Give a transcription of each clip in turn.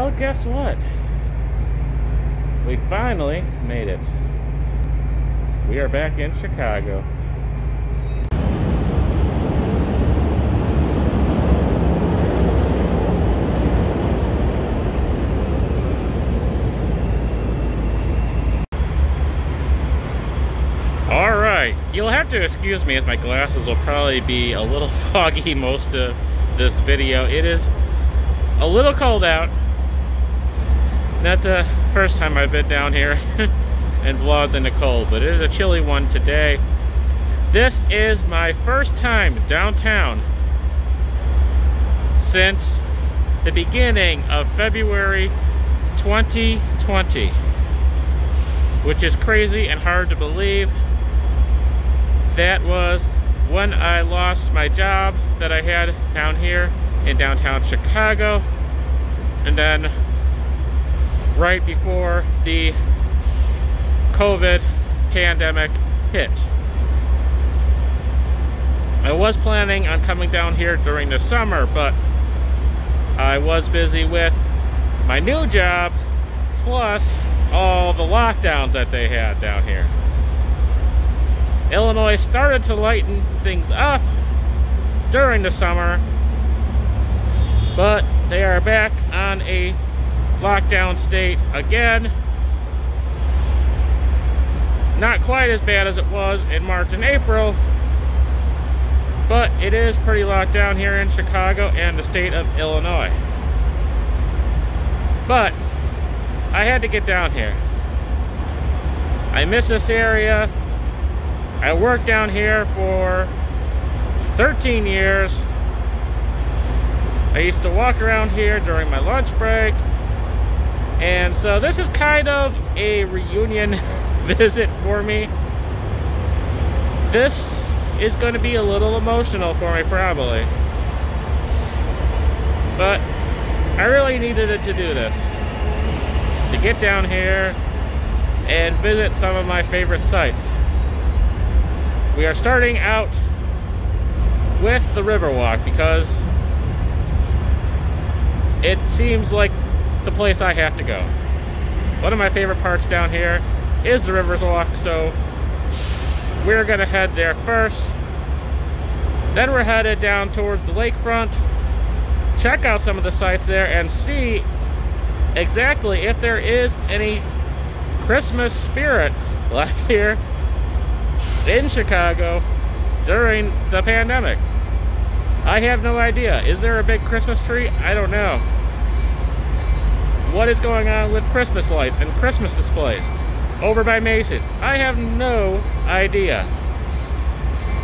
Well, guess what? We finally made it. We are back in Chicago. Alright, you'll have to excuse me as my glasses will probably be a little foggy most of this video. It is a little cold out. Not the first time I've been down here and vlogged in the cold, but it is a chilly one today. This is my first time downtown since the beginning of February 2020, which is crazy and hard to believe. That was when I lost my job that I had down here in downtown Chicago, and then right before the COVID pandemic hit. I was planning on coming down here during the summer, but I was busy with my new job, plus all the lockdowns that they had down here. Illinois started to lighten things up during the summer, but they are back on a lockdown state again. Not quite as bad as it was in March and April, but it is pretty locked down here in Chicago and the state of Illinois. But I had to get down here. I miss this area. I worked down here for 13 years. I used to walk around here during my lunch break. And so this is kind of a reunion visit for me. This is going to be a little emotional for me probably. But I really needed it to do this. To get down here and visit some of my favorite sites. We are starting out with the Riverwalk because it seems like the place I have to go. One of my favorite parts down here is the Riverwalk, so we're gonna head there first. Then we're headed down towards the lakefront, check out some of the sites there, and see exactly if there is any Christmas spirit left here in Chicago during the pandemic. I have no idea. Is there a big Christmas tree? I don't know. What is going on with Christmas lights and Christmas displays over by Mason? I have no idea.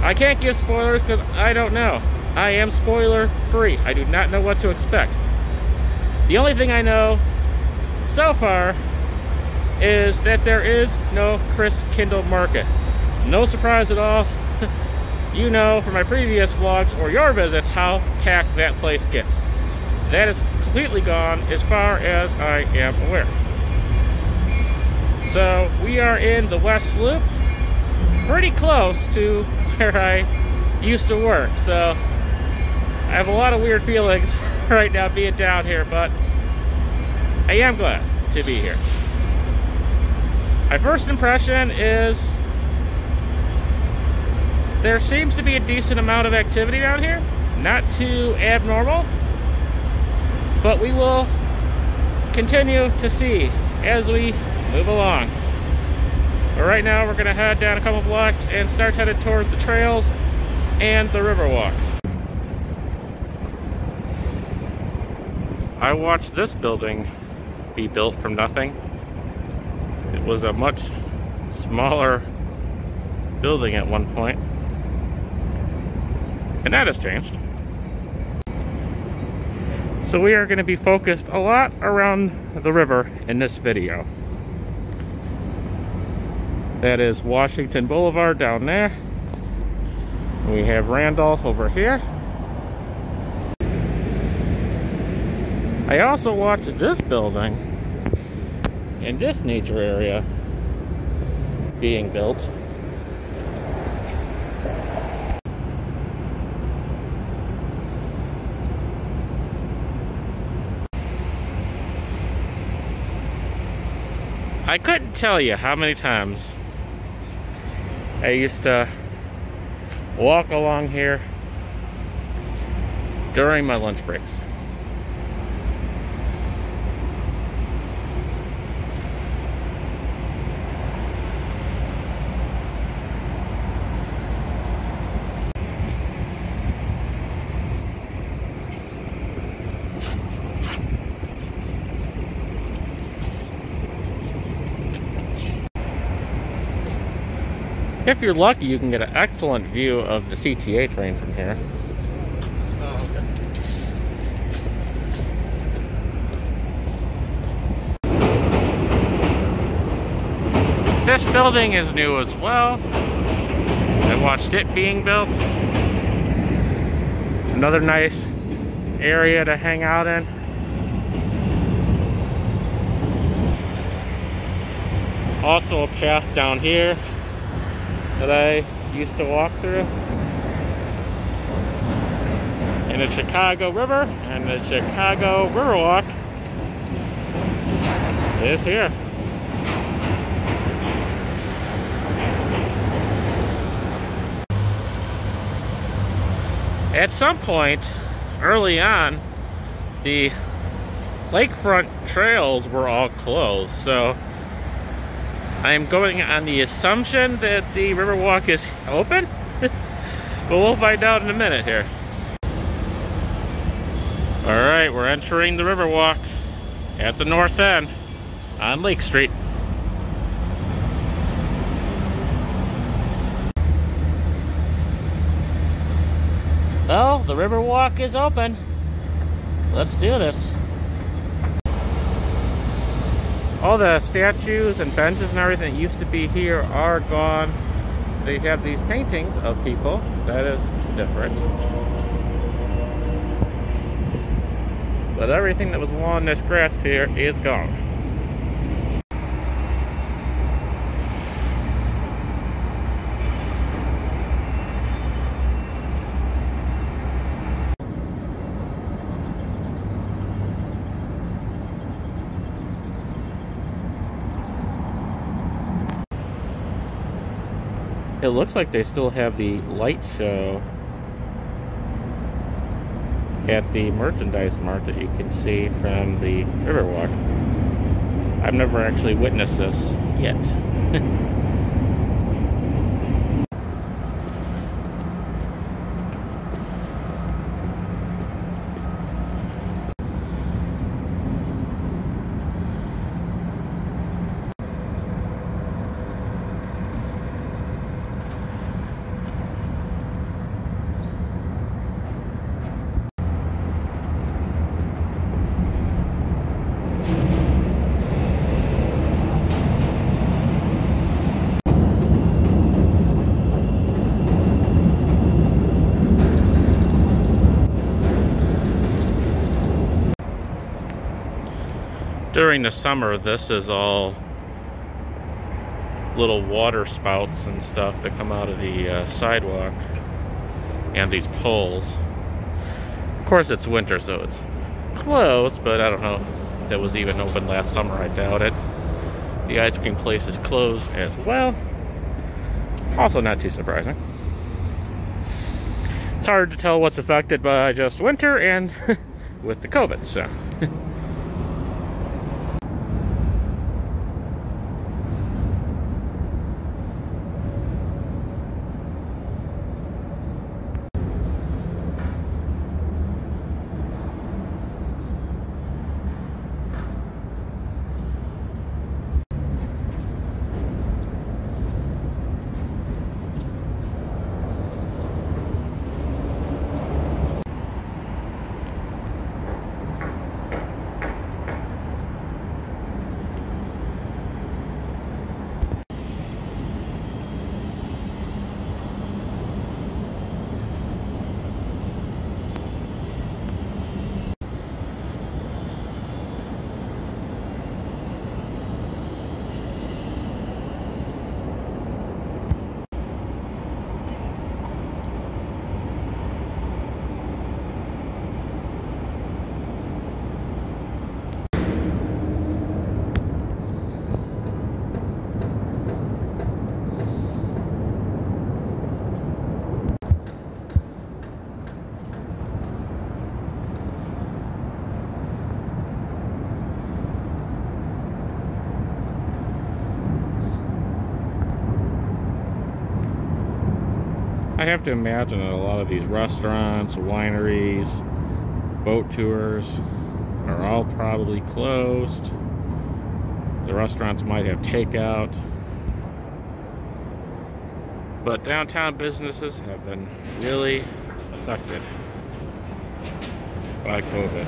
I can't give spoilers because I don't know. I am spoiler free. I do not know what to expect. The only thing I know so far is that there is no Chris Kindle Market. No surprise at all. You know from my previous vlogs or your visits how packed that place gets. That is completely gone as far as I am aware. So we are in the West Loop, pretty close to where I used to work. So I have a lot of weird feelings right now being down here, but I am glad to be here. My first impression is there seems to be a decent amount of activity down here. Not too abnormal, but we will continue to see as we move along. But right now we're gonna head down a couple blocks and start headed towards the trails and the Riverwalk. I watched this building be built from nothing. It was a much smaller building at one point, and that has changed. So we are going to be focused a lot around the river in this video. That is Washington Boulevard down there. We have Randolph over here. I also watched this building in this nature area being built. I couldn't tell you how many times I used to walk along here during my lunch breaks. If you're lucky, you can get an excellent view of the CTA train from here. Oh, okay. This building is new as well. I watched it being built. It's another nice area to hang out in. Also a path down here that I used to walk through. And the Chicago River and the Chicago Riverwalk is here. At some point early on, the lakefront trails were all closed, so I'm going on the assumption that the Riverwalk is open, but we'll find out in a minute here. Alright, we're entering the Riverwalk at the north end on Lake Street. Well, the Riverwalk is open. Let's do this. All the statues and benches and everything that used to be here are gone. They have these paintings of people. That is different. But everything that was along this grass here is gone. It looks like they still have the light show at the merchandise mart that you can see from the Riverwalk. I've never actually witnessed this yet. During the summer, this is all little water spouts and stuff that come out of the sidewalk and these poles. Of course, it's winter, so it's closed, but I don't know if that was even open last summer. I doubt it. The ice cream place is closed as well. Also not too surprising. It's hard to tell what's affected by just winter and with the COVID, so. I have to imagine that a lot of these restaurants, wineries, boat tours are all probably closed. The restaurants might have takeout. But downtown businesses have been really affected by COVID.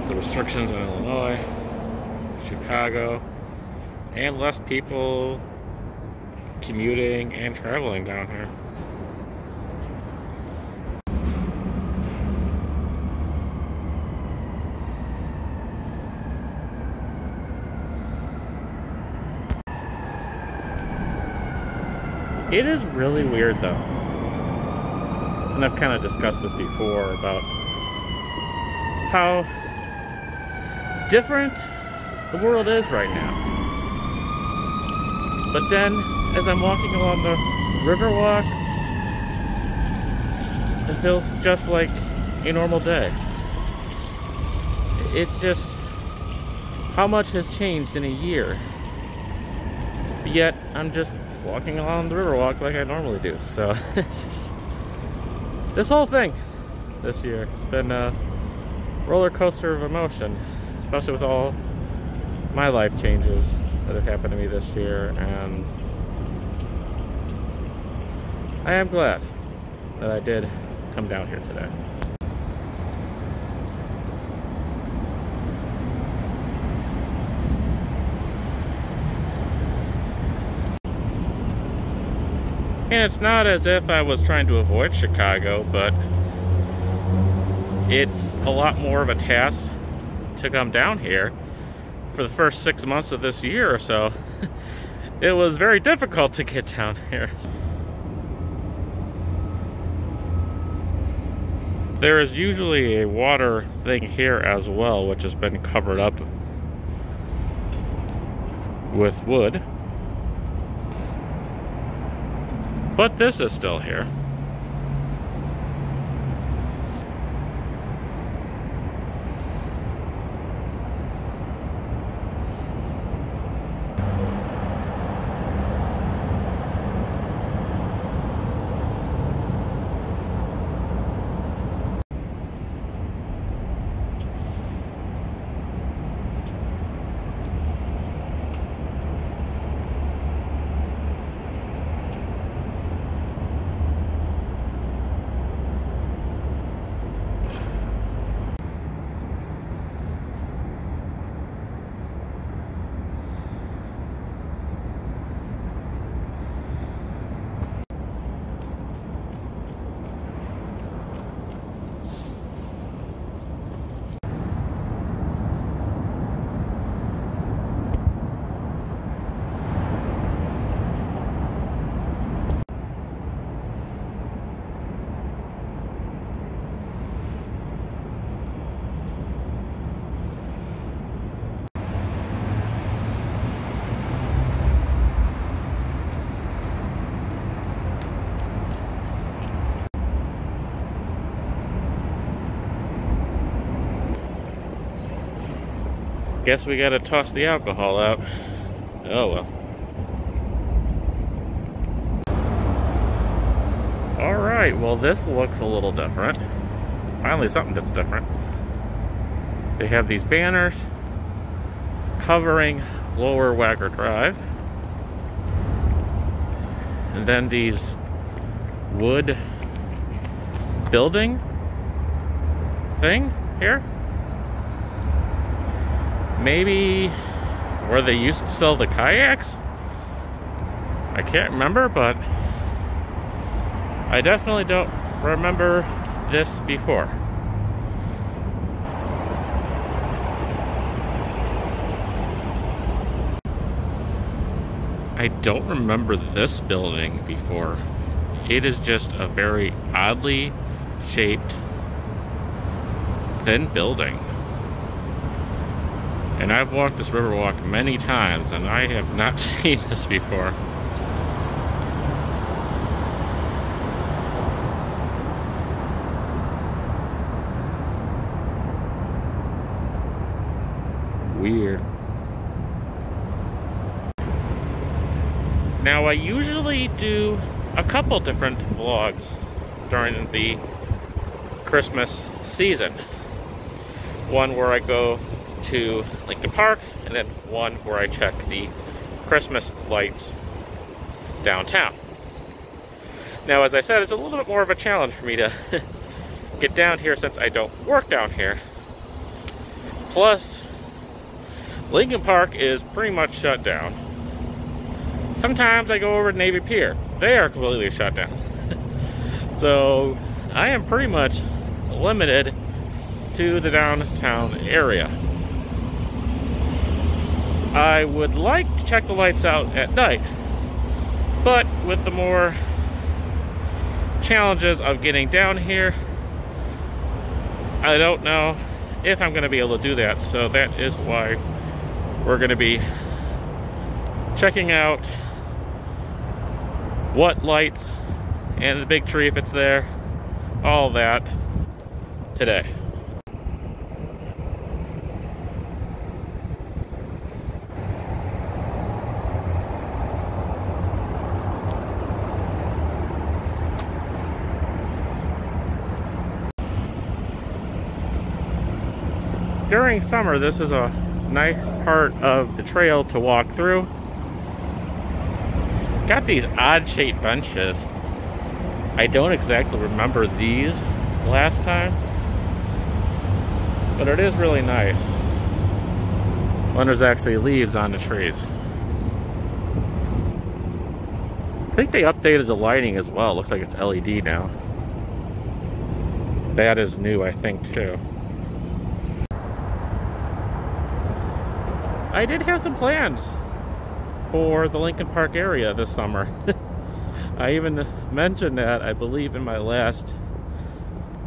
The restrictions in Illinois, Chicago, and less people commuting and traveling down here. It is really weird though, and I've kind of discussed this before about how different the world is right now. But then, as I'm walking along the Riverwalk, it feels just like a normal day. It's just how much has changed in a year. Yet, I'm just walking along the Riverwalk like I normally do. So, it's just, this whole thing this year, it's been a roller coaster of emotion, especially with all my life changes that have happened to me this year, and I am glad that I did come down here today. And it's not as if I was trying to avoid Chicago, but it's a lot more of a task to come down here. For the first 6 months of this year or so, it was very difficult to get down here. There is usually a water thing here as well, which has been covered up with wood. But this is still here. Guess we gotta toss the alcohol out. Oh well. Alright, well this looks a little different. Finally something that's different. They have these banners covering Lower Wagger Drive. And then these wood building thing here. Maybe where they used to sell the kayaks? I can't remember, but I definitely don't remember this before. I don't remember this building before. It is just a very oddly shaped, thin building. And I've walked this Riverwalk many times, and I have not seen this before. Weird. Now, I usually do a couple different vlogs during the Christmas season. One where I go to Lincoln Park, and then one where I check the Christmas lights downtown. Now, as I said, it's a little bit more of a challenge for me to get down here since I don't work down here. Plus, Lincoln Park is pretty much shut down. Sometimes I go over to Navy Pier. They are completely shut down. So, I am pretty much limited to the downtown area. I would like to check the lights out at night, but with the more challenges of getting down here, I don't know if I'm going to be able to do that. So that is why we're going to be checking out what lights and the big tree, if it's there, all that today. During summer, this is a nice part of the trail to walk through. Got these odd-shaped benches. I don't exactly remember these last time, but it is really nice when there's actually leaves on the trees. I think they updated the lighting as well. It looks like it's LED now. That is new, I think, too. I did have some plans for the Lincoln Park area this summer. I even mentioned that, I believe, in my last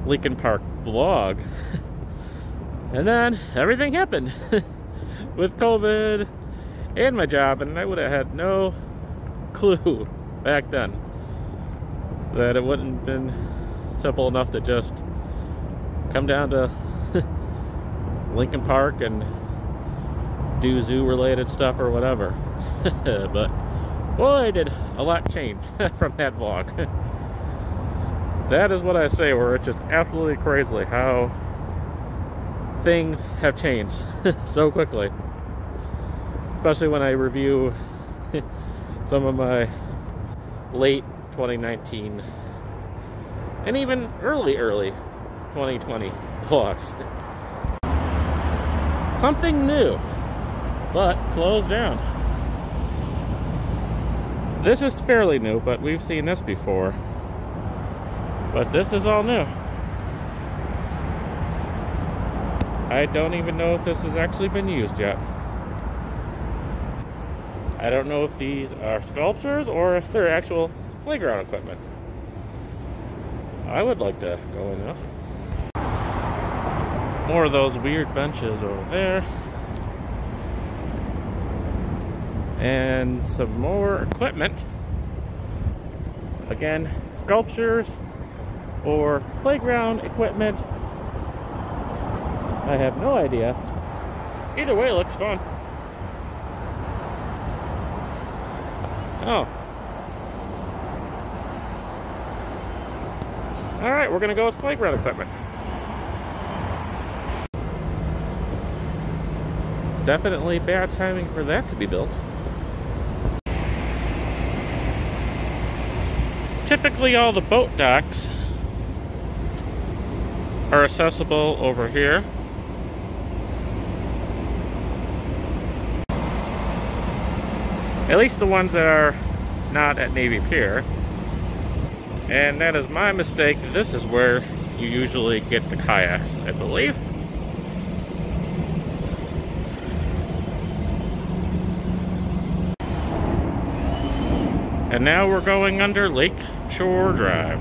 Lincoln Park vlog. And then everything happened with COVID and my job, and I would have had no clue back then that it wouldn't have been simple enough to just come down to Lincoln Park and do zoo related stuff or whatever. But boy, did a lot change from that vlog. That is what I say, where it's just absolutely crazy how things have changed so quickly, especially when I review some of my late 2019 and even early 2020 vlogs. Something new, but closed down. This is fairly new, but we've seen this before. But this is all new. I don't even know if this has actually been used yet. I don't know if these are sculptures or if they're actual playground equipment. I would like to go in this. More of those weird benches over there. And some more equipment. Again, sculptures or playground equipment. I have no idea. Either way, it looks fun. Oh. Alright, we're gonna go with playground equipment. Definitely bad timing for that to be built. Typically all the boat docks are accessible over here. At least the ones that are not at Navy Pier. And that is my mistake. This is where you usually get the kayaks, I believe. And now we're going under Lake Shore Drive.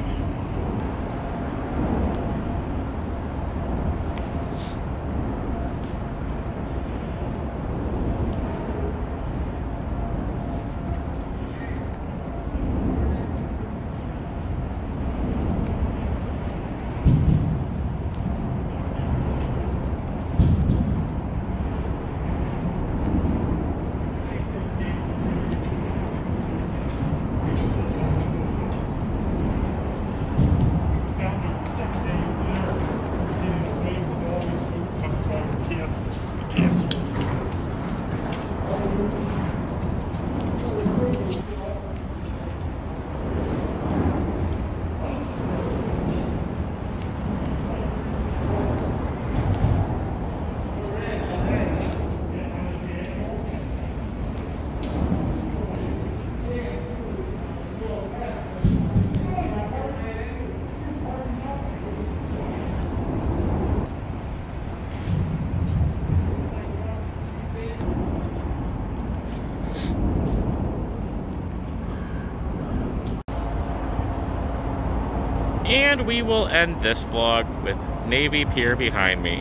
And we will end this vlog with Navy Pier behind me,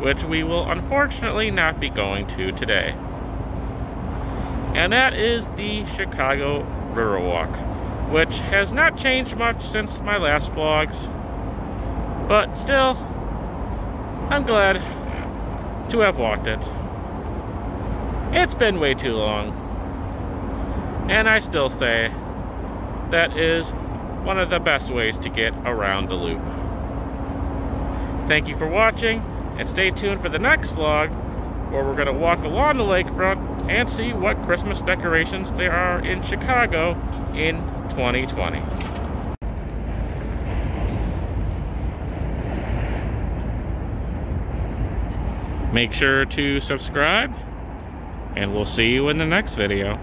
which we will unfortunately not be going to today. And that is the Chicago Riverwalk, which has not changed much since my last vlogs, but still, I'm glad to have walked it. It's been way too long, and I still say that is one of the best ways to get around the loop. Thank you for watching, and stay tuned for the next vlog, where we're going to walk along the lakefront and see what Christmas decorations there are in Chicago in 2020. Make sure to subscribe, and we'll see you in the next video.